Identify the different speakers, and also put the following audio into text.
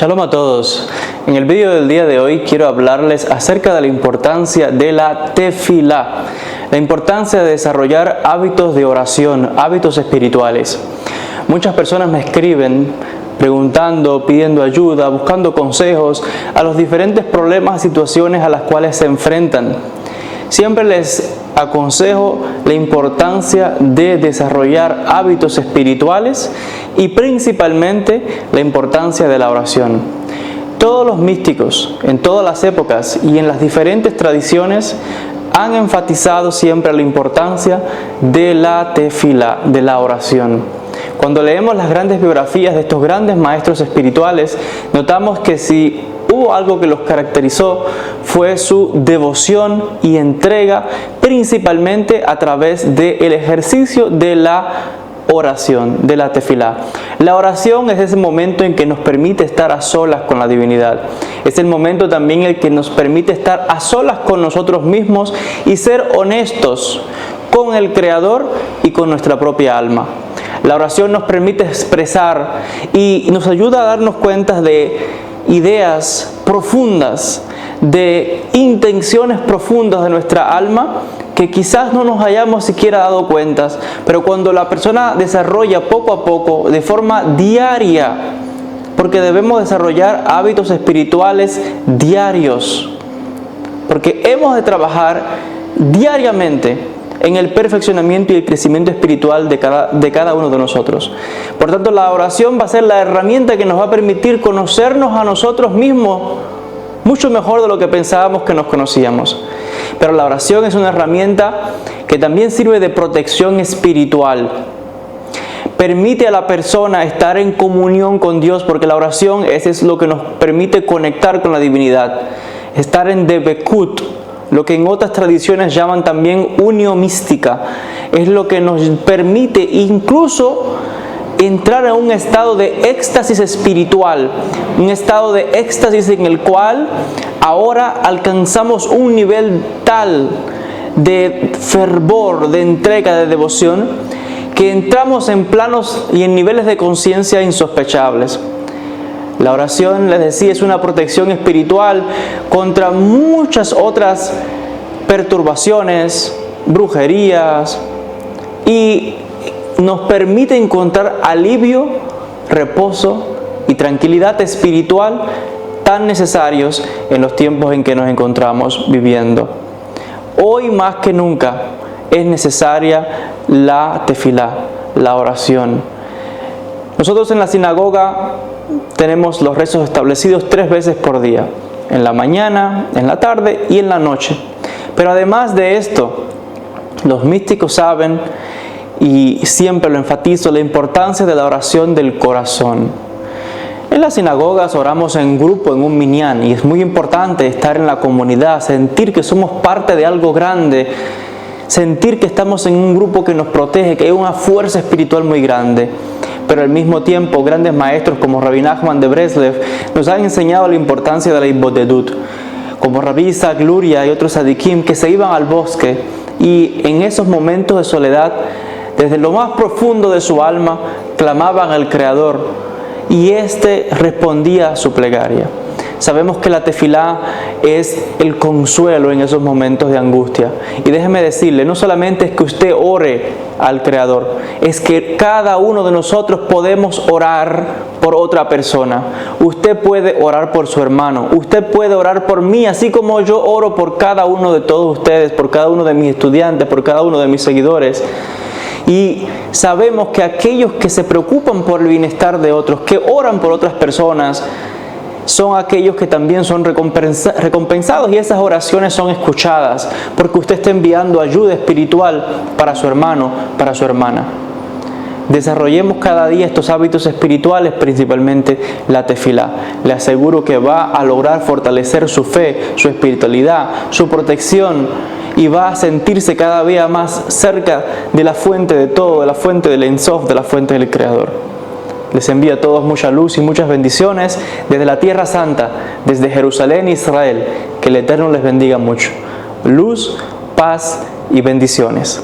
Speaker 1: Shalom a todos. En el vídeo del día de hoy quiero hablarles acerca de la importancia de la tefilá, la importancia de desarrollar hábitos de oración, hábitos espirituales. Muchas personas me escriben preguntando, pidiendo ayuda, buscando consejos a los diferentes problemas y situaciones a las cuales se enfrentan. Siempre les aconsejo la importancia de desarrollar hábitos espirituales y principalmente la importancia de la oración. Todos los místicos, en todas las épocas y en las diferentes tradiciones, han enfatizado siempre la importancia de la tefilá, de la oración. Cuando leemos las grandes biografías de estos grandes maestros espirituales, notamos que si hubo algo que los caracterizó fue su devoción y entrega, principalmente a través del ejercicio de la oración, de la tefilá. La oración es ese momento en que nos permite estar a solas con la divinidad. Es el momento también en el que nos permite estar a solas con nosotros mismos y ser honestos con el Creador y con nuestra propia alma. La oración nos permite expresar y nos ayuda a darnos cuenta de ideas profundas, de intenciones profundas de nuestra alma que quizás no nos hayamos siquiera dado cuentas, pero cuando la persona desarrolla poco a poco, de forma diaria, porque debemos desarrollar hábitos espirituales diarios, porque hemos de trabajar diariamente en el perfeccionamiento y el crecimiento espiritual de cada uno de nosotros. Por tanto, la oración va a ser la herramienta que nos va a permitir conocernos a nosotros mismos mucho mejor de lo que pensábamos que nos conocíamos. Pero la oración es una herramienta que también sirve de protección espiritual. Permite a la persona estar en comunión con Dios, porque la oración es lo que nos permite conectar con la divinidad, estar en debekut, lo que en otras tradiciones llaman también unio mística. Es lo que nos permite incluso entrar a un estado de éxtasis espiritual, un estado de éxtasis en el cual ahora alcanzamos un nivel tal de fervor, de entrega, de devoción, que entramos en planos y en niveles de conciencia insospechables. La oración, les decía, es una protección espiritual contra muchas otras perturbaciones, brujerías, y nos permite encontrar alivio, reposo y tranquilidad espiritual tan necesarios en los tiempos en que nos encontramos viviendo. Hoy más que nunca es necesaria la tefilá, la oración. Nosotros en la sinagoga tenemos los rezos establecidos 3 veces por día, en la mañana, en la tarde y en la noche. Pero además de esto, los místicos saben, y siempre lo enfatizo, la importancia de la oración del corazón. En las sinagogas oramos en grupo, en un minyan, y es muy importante estar en la comunidad, sentir que somos parte de algo grande, sentir que estamos en un grupo que nos protege, que hay una fuerza espiritual muy grande. Pero al mismo tiempo, grandes maestros como Rabbi Nachman de Breslev nos han enseñado la importancia de la hitbodedut, como Rabbi Isaac Luria y otros tzadikim que se iban al bosque y en esos momentos de soledad, desde lo más profundo de su alma, clamaban al Creador y éste respondía a su plegaria. Sabemos que la tefilá es el consuelo en esos momentos de angustia. Y déjeme decirle, no solamente es que usted ore al Creador, es que cada uno de nosotros podemos orar por otra persona. Usted puede orar por su hermano, usted puede orar por mí, así como yo oro por cada uno de todos ustedes, por cada uno de mis estudiantes, por cada uno de mis seguidores. Y sabemos que aquellos que se preocupan por el bienestar de otros, que oran por otras personas, son aquellos que también son recompensados, y esas oraciones son escuchadas porque usted está enviando ayuda espiritual para su hermano, para su hermana. Desarrollemos cada día estos hábitos espirituales, principalmente la tefilá. Le aseguro que va a lograr fortalecer su fe, su espiritualidad, su protección, y va a sentirse cada día más cerca de la fuente de todo, de la fuente del Ein Sof, de la fuente del Creador. Les envío a todos mucha luz y muchas bendiciones desde la Tierra Santa, desde Jerusalén, Israel. Que el Eterno les bendiga mucho. Luz, paz y bendiciones.